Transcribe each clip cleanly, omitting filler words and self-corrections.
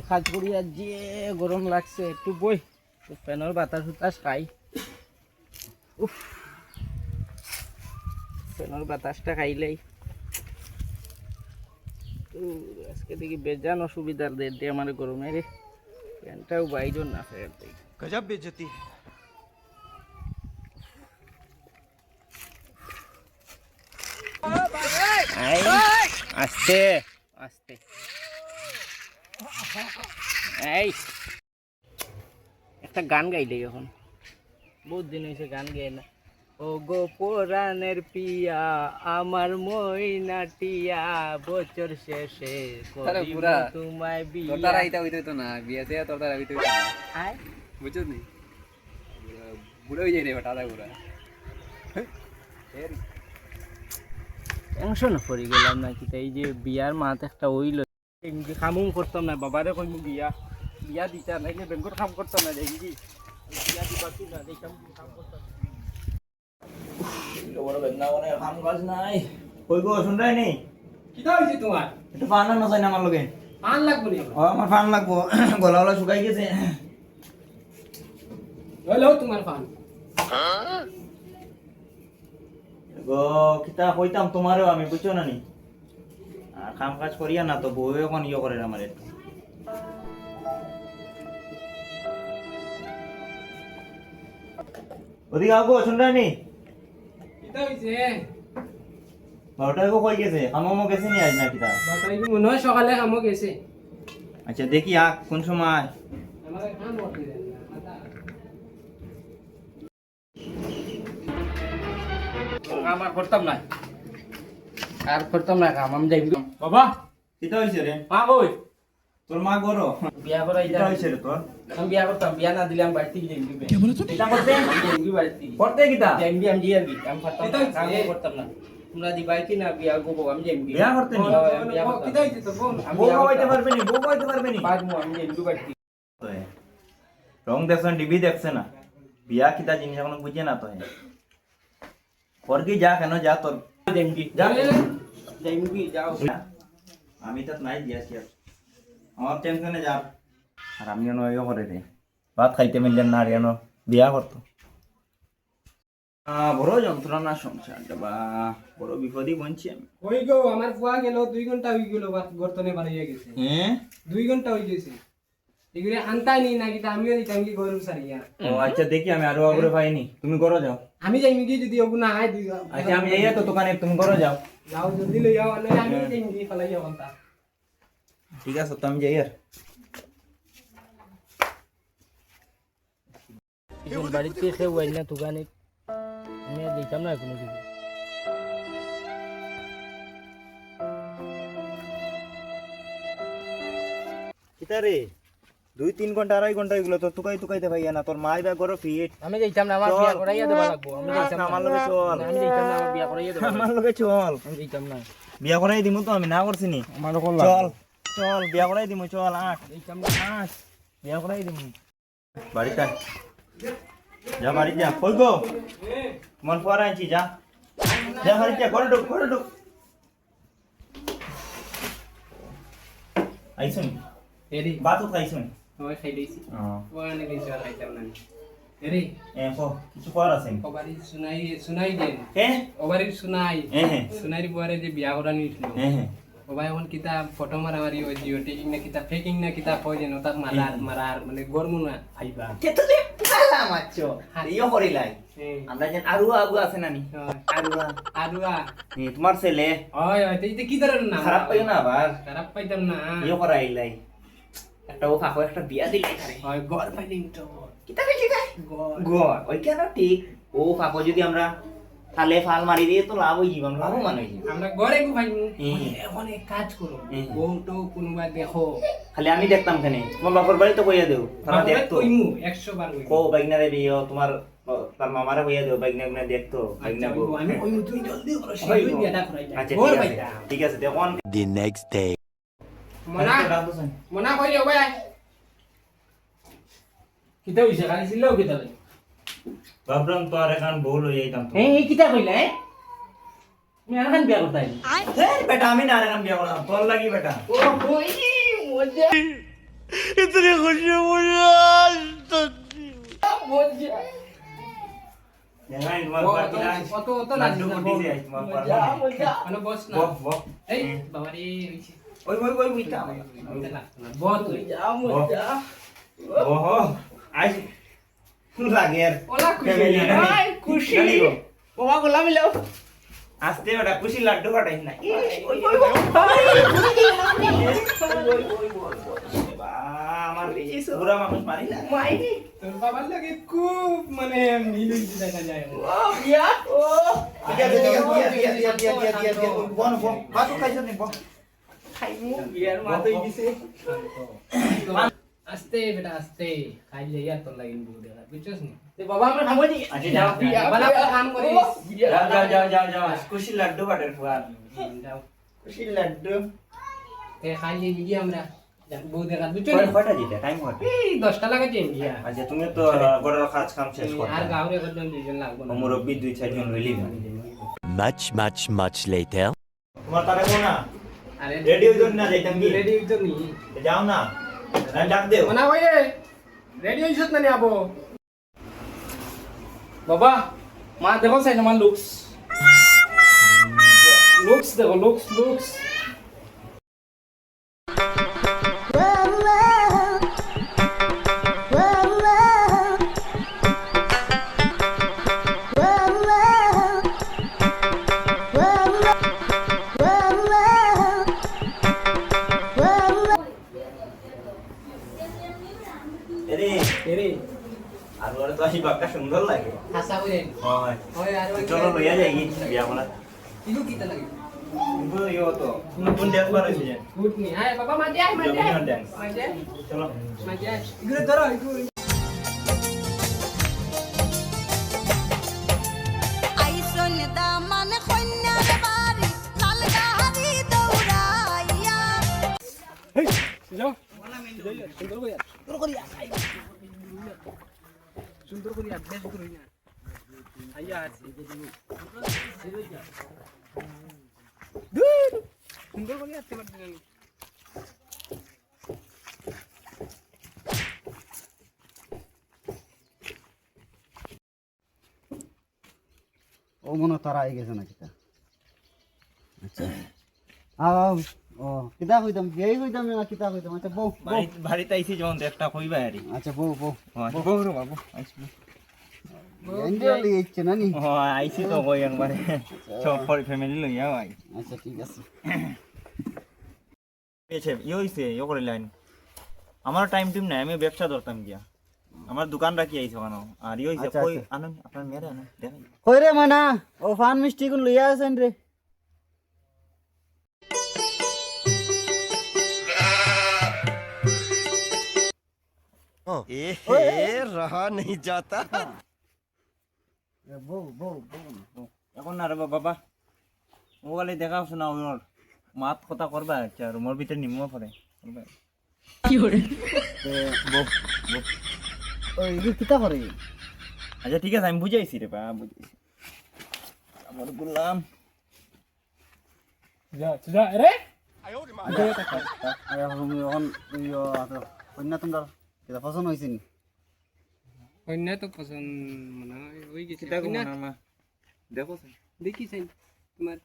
কাজ করি আর যে গরম লাগছে একটু বই ফ্যানের বাতাস উতাস খাই। উফ, ফ্যানের বাতাসটা খাইলেই আজকে দেখি বেজান অসুবিধার দিয়ে আমার গরমে রে ফ্যানটাও বাইর না ফের দেখি गजब बेइज्जती है। আস্তে আস্তে এই একটা গান গাইলে এখন বহুত দিন হয়েছে গান গাই না। ও গো পুরাণের পিয়া আমার মইনাটিয়া বছর শেষে করিব তোমায় বিয়া। তোর তারা আইতা হইতো না বিয়াতে তোর তারা হইতো না আয় বুঝছ নি বুড়ো হয়ে যায় রে বেটা বুড়া টেনশন পড়ে গেলাম না কি এই যে বিয়ার মাত একটা হইল কামও করতাম না বাবারে কইম বিয়া বিয়া দিতা নাইলে ব্যাংকর কাম করতাম না দেখি বিয়া দিবা কি না দেখতাম কাম করতাম বড় বেদনা মানে কাম কাজ নাই। কই গো শুনরাই নি কিটা হইছে তোমার একটু পান না চাই না আমার লগে পান লাগবে নি ও আমার পান লাগবো গলা গলা শুকাই গেছে হলো তোমার পান গো কিতা কইতাম তোমারও আমি বুঝছো না নি আর কাম কাজ করিয়া না তো বউ এখন ইয়ে করে আমার একটু ওদিকে আগো শুনরাই নি কিটা হইছে বারোটায় কই গেছে কামও গেছে নি আজ না কিতা বাটাই মনে হয় সকালে কামো গেছে আচ্ছা দেখি আক কোন সময় আমারে কাম করতে দেন না কাম আর করতাম না আর করতাম না কাম আমি যাই বাবা কিতা হইছে রে মা কই তোর মা গরো বিয়া করাই কিতা হইছে রে তোর আমি বিয়া করতাম বিয়া না দিলে আমি বাড়ি থেকে যাই দিবে কিতা করতে যাই বাড়ি থেকে করতে কিতা যাই আমি যাই আর কি আমি করতাম না কাম করতাম না তোমরা দিবাই কি না বিয়া গো আমি যাই বিয়া করতে নি কিটা হইছে তো বোন বউ খাওয়াইতে পারবে নি বউ খাওয়াইতে পারবে নি পারবো আমি যাই বাড়ি থেকে রং দেখছেন ডিবি দেখছে না বিয়া কিতা জিনিস এখন বুঝে না তো কি যা কেন যা তোর যা যাই যাও আমি তো নাই দিয়াছি আর আমার টেনশনে যা আর আমিও নয় করে রে ভাত খাইতে মিললেন না আর এনো বিয়া করতো বড় যন্ত্রণা সংসার বা বড় বিপদই বনছি আমি ওই গো আমার ফুয়া গেল 2 ঘন্টা হই গেল গর্তনে বাড়িয়ে গেছে হ্যাঁ 2 ঘন্টা হই গেছে এগুলো আনতাই নি নাকি তা আমিও দিতাম কি গরম সারিয়া ও আচ্ছা দেখি আমি আরো আগে পাইনি তুমি করো যাও আমি যাই মিগি যদি ওগু না আই দিও আচ্ছা আমি যাইয়া তো দোকানে তুমি করো যাও যাও জলদি লই যাও না আমি যাই মিগি ফলাই যাও কোনটা ঠিক আছে তো আমি যাই আর বাড়িতে খেয়ে ওয়াই না দোকানে আমি আর দিতাম না কোনো কিছু কিতা রে 2-3 ঘন্টা 2.5 ঘন্টা এগুলো তো তুকাইতে ভাইয়া না তোর মাই বা গরো ফিট আমি যাইতাম না আমার বিয়া করাইয়া দেবা লাগবো আমি যাইতাম না আমার লগে চল আমি যাইতাম না আমার বিয়া করাইয়া দেবা আমার লগে চল আমি যাইতাম না বিয়া করাই দিমু তো আমি না করছি নি আমার কোন চল চল বিয়া করাই দিমু চল আট যাইতাম না বিয়া করাই দিমু বাড়িতে যা বাড়ি যা কই গো মন পড়া আইছি যা যা বাড়ি যা করে ঢুক আইছুন এরি বাত খাইছুন ওই খাই দিছি হ্যাঁ ওয়ানে দিছি আর খাইতাম না এরি এ কো কিছু কর আছে ওবারি শুনাই দেন কে ওবারি শুনাই হ্যাঁ শুনাইর পরে যে বিয়া করা নিছিল হ্যাঁ ওবাই এখন কিতা ফটো মারামারি ওই জিও টেকিং না কিতা ফেকিং না কিতা কই যেন তাক মারার মানে গরমু না ভাইবা কেতো দে কালা মাচ্চো ইয়ো করিলাই আমরা যেন আরুয়া আবু আছে নানি আরুয়া আরুয়া তোমার ছেলে ওই ওই তো কি ধরনের নাম খারাপ পাইও না আবার খারাপ পাইতাম না ইয়ো করাইলাই একটা ও কাকু একটা বিয়া দিলাই খারে ওই গড় পাইলিং তো কিতা কইছি তাই গড় গড় ওই কেন ঠিক ও কাকু যদি আমরা তালে ফাল মারি দিয়ে তো লাভ হই যাবে লাভবান হই যাবে আমরা গড়ে গো ভাই এখন এক কাজ করো বউ তো কোনবা দেখো খালি আমি দেখতাম খানে তোমার বাপর বাড়ি তো কইয়া দেও তারা দেখতো কইমু 100 বার কইমু কো বাইগনা রে বিয়ে তোমার তার মামারে কইয়া দেও বাইগনা গুনা দেখতো বাইগনা গো আমি কইমু তুমি জলদি করো সেই বিয়াটা করাই আচ্ছা গড় ঠিক আছে পাইতা ঠিক আছে দেখুন The next day. মনা কই রে ভাই কিতা হইছে খালি ছিল কিতা নাই ভাবলাম তো আর এখন ভুল হয়ে যাইতাম তো এই কিতা কইলা আমি আরখান বিয়া করতাই বেটা আমি না আর এখন বিয়া করলাম তোর লাগি বেটা ও কই মজা इतनी खुशी मुझे आज तक দেখাই তোমার পার্টি না অত অত লাড্ডু না ফুটি যায় তোমার পার্টি মানে বস না বহ বহ এই বাবারে ওই ওই ওই বুইতা বস বহ আই লাগে আর ওলা খুশি ফ্যামিলি না আই, খুশি। জানিগো। বাবা গোলাম মিলাও আস্তে ওটা খুশি লাড্ডু ফাটাইস না আমার পুরা মানুষ মারি না মাইনি তোর বাবার লাগে খুব মানে মিল দেখা যায় ও বিয়া ও খাইমু বিয়ার মাতই দিছে আস্তে বেটা আস্তে খাইলে ইয়ার তোর লাগিন বুড়ো দেখা বুঝছস নি তে বাবা আমরা খামো নি আচ্ছা, যাও। বিয়া বালা বালা কাম করিস যাও খুশি লাড্ডু ফাটার ফুয়ার যাও খুশি লাড্ডু এ খাইলে দিদি আমরা যাক বউ দেখা বুঝছস নি কয়টা দিতে টাইম কত এই 10টা লাগাছে ইন্ডিয়া আচ্ছা তুমি তো গড়ের কাজ কাম শেষ করো আর গাওরে করতে দুইজন লাগবে না মুরব্বি দুই চারজন হইলি much later. তোমার তারে না আরে রেডি হইতো না যাইতাম কি রেডি হইতো নি যাও না আমি ডাক দেও মনা ভাই রেডি হইছত না নি আবো বাবা মা দেখো সাইন আমার লুকস দেখো লুকস এরে এরে আর ওরে তো আসি বাক্কা সুন্দর লাগে হাসা কইরেন হয় ওই আর ওই চলো লইয়া যাই বিয়া বলা ইলু কিতা লাগে কিন্তু ইও তো কোন ড্যান্স বানাইছে যে গুড নি আয় বাবা মাঝে আয় জমিনের dance। মাঝে চলো মাঝে ইগুলো ধরো ইগুলো আইসন দামান কন্যার বাড়ি লাল গাড়ি দৌড়াইয়া যাও সুন্দর করিয়া বেশ করিয়া আইয়া আছে সুন্দর করিয়া আছে বাদ ও মনে হয় তারা আই গেছে না কিতা আচ্ছা আও ও কিতা কইতাম এই কইতাম না কিতা কইতাম আচ্ছা বউ বাড়িতে আইছি যখন তো একটা কইবা আরে আচ্ছা বউ বউ রে বাবু আইছি এন্ডলি ইচ্ছে না নি আইছি তো কই একবারে সব ফ্যামিলি লইয়া আই আচ্ছা ঠিক আছে পেছে ইও হইছে ইও করে লাইন আমার টাইম টিম নাই আমি ব্যবসা ধরতাম গিয়া আমার দোকান রাখি আইছো কেন আর ইও হইছে আচ্ছা, কই আচ্ছা। আনন আপনার মেরে আনন দেখাই কই রে মানা ও ফান মিষ্টি কোন লইয়া আছেন রে रहा नहीं जाता বউ বউ বউ এখন না রে বাবা ওগুলো দেখা শোনা ওর মাত কথা করবা আচ্ছা রুমের ভিতরে নিমুয়া পড়ে করবা বউ বউ ওই কিতা করে আচ্ছা ঠিক আছে আমি বুঝাইছি রে বা বুঝাইছি আমার বললাম যা রে আরে এখন ইয়ো আছে কন্যা তোমরা কিতা পছন্দ হইছে নি কন্যা তো পছন্দ মনে হয় ওই গেছে চিন্তা করো না মা দেখো দেখি সাইন তোমার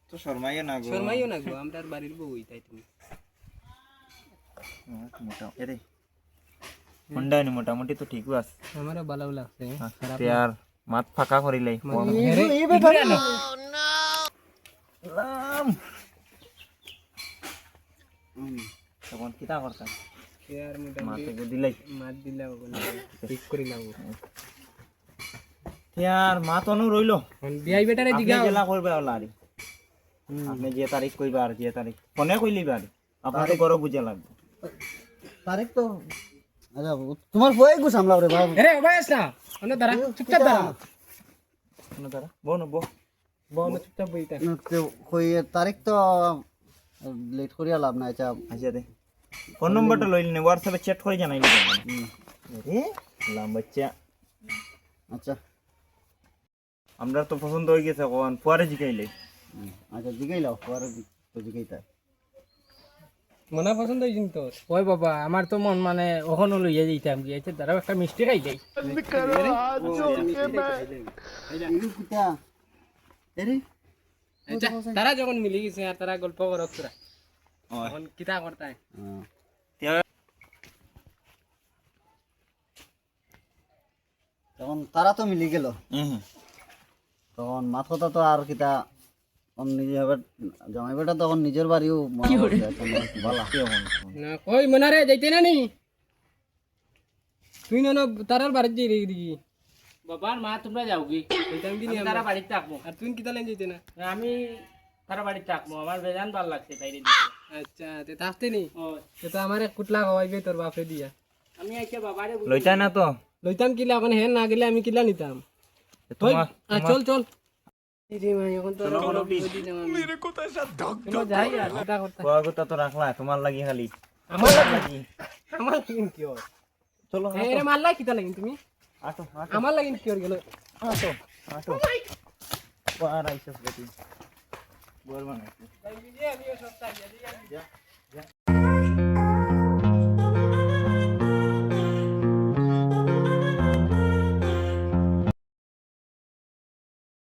তো শর্মাইয়া না গো শর্মাইও না গো আমরার বাড়ির বউ তাই তুমি মোটা এরে মুন্ডানি মোটামুটি তো ঠিকই আছে আমারও ভালো লাগছে খারাপ আর মাত ফাঁকা করিলাই এই ব্যাপারে তখন কিতা করতাম আর মোটামুটি মাতে দিলাই মাত দিলা ওগুলো ঠিক করে লাও আর মা তো রইলো বিয়াই বেটারে আপনি দিগা জেলা করবে ওলা আরে আপনি যে তারিখ কইবা আর যে তারিখ ফোনে কইলিবা আর আপনার তো গরো বুঝা লাগবে তারিখ তো আচ্ছা তোমার বই গু সামলাও রে বাবু আরে ওবাইস না অন্য দাঁড়া চুপচাপ দাঁড়া কোনো তারা বো না বো বল চুপচাপ বইতা কই তারিখ তো লেট করিয়া লাভ না আচ্ছা আচ্ছা দে ফোন নম্বরটা লইলি না হোয়াটসঅ্যাপে চ্যাট করে জানাইলি এ লাম বাচ্চা আচ্ছা আমরা তো পছন্দ হয়ে গেছে কোন পরে জিগাইলে আচ্ছা জিগাইলাও পরে তো জিগাইতা মনে পছন্দ হয়েছিল তোর ওই বাবা আমার তো মন মানে ওখানে লইয়া যাইতাম গিয়েছে তারাও একটা মিষ্টি খাই যাই এরু কিতা এরি আচ্ছা তারা যখন মিলে গেছে আর তারা গল্প করক তোরা ওই তখন কিতা করতাই তখন তারা তো মিলি গেল হুম তখন মাত কথা তো আর কিতা নিজে হবে জামাই বেটা তখন নিজের বাড়িও মনে করছে, এখন বালা না কই মনারে যাইতে না নি তুই না তারার বাড়ি যাই রে দিকি বাবার মা তোমরা যাও কি যাইতাম কি নি আমি তারা বাড়িতে থাকবো আর তুই কিতা লাইন যাইতে না আমি তারা বাড়িতে থাকবো আমার বেজান ভাল লাগছে তাইরে আচ্ছা তে থাকতে নি ও তে তো আমারে কুটলা খাওয়াইবে তোর বাপে দিয়া আমি আইছে বাবারে লইতা না তো লইতাম কিলা এখন হেন না গেলে আমি কিলা নিতাম তোমার চল চল রে ভাই এখন তো मेरे को तो ऐसा धक যাই আর কিতা করতা কোয়া কথা তো রাখলা তোমার লাগি খালি আমার লাগি আমার লাগিন কি ওর চলো এরে মারলাই কিতা লাগিন তুমি আসো আসো আমার লাগিন কি ওর গেল আসো আসো কোয়া রাইছস গতি বল মানে আমি সব তাই